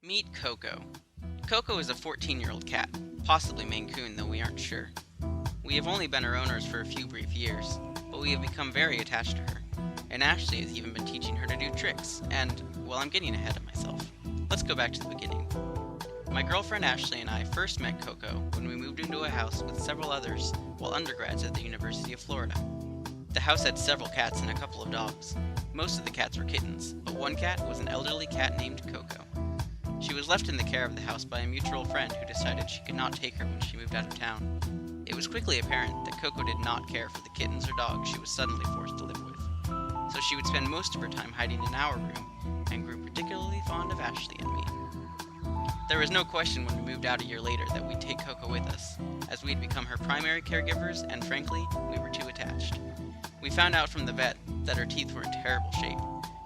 Meet Coco. Coco is a 14-year-old cat, possibly Maine Coon, though we aren't sure. We have only been her owners for a few brief years, but we have become very attached to her, and Ashley has even been teaching her to do tricks, and, well, I'm getting ahead of myself. Let's go back to the beginning. My girlfriend Ashley and I first met Coco when we moved into a house with several others while undergrads at the University of Florida. The house had several cats and a couple of dogs. Most of the cats were kittens, but one cat was an elderly cat named Coco. She was left in the care of the house by a mutual friend who decided she could not take her when she moved out of town. It was quickly apparent that Coco did not care for the kittens or dogs she was suddenly forced to live with, so she would spend most of her time hiding in our room and grew particularly fond of Ashley and me. There was no question when we moved out a year later that we'd take Coco with us, as we had become her primary caregivers and frankly, we were too attached. We found out from the vet that her teeth were in terrible shape,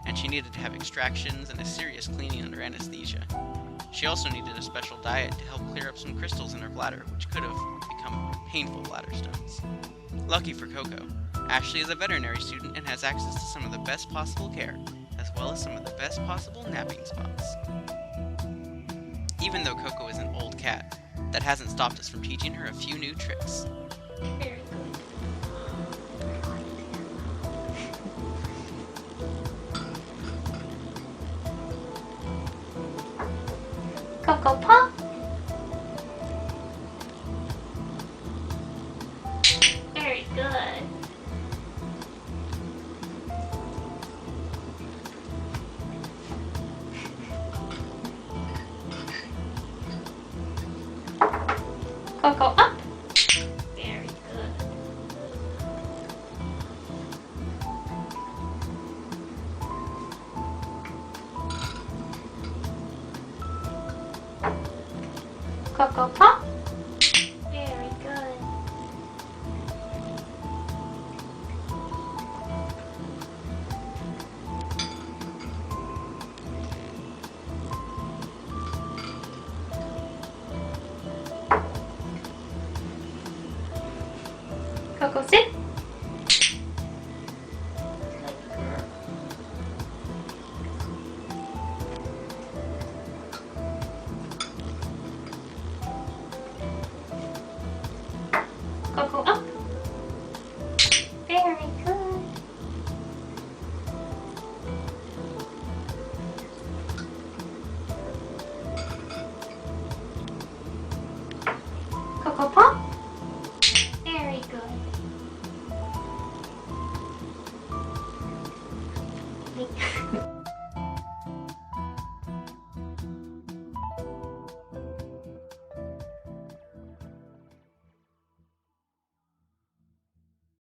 and she needed to have extractions and a serious cleaning under anesthesia. She also needed a special diet to help clear up some crystals in her bladder, which could have become painful bladder stones. Lucky for Coco, Ashley is a veterinary student and has access to some of the best possible care, as well as some of the best possible napping spots. Even though Coco is an old cat, that hasn't stopped us from teaching her a few new tricks. Very good. Coco Pop. Very good. Coco up. Very good. Coco Pop. Very good. Coco sit.